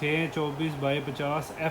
624x50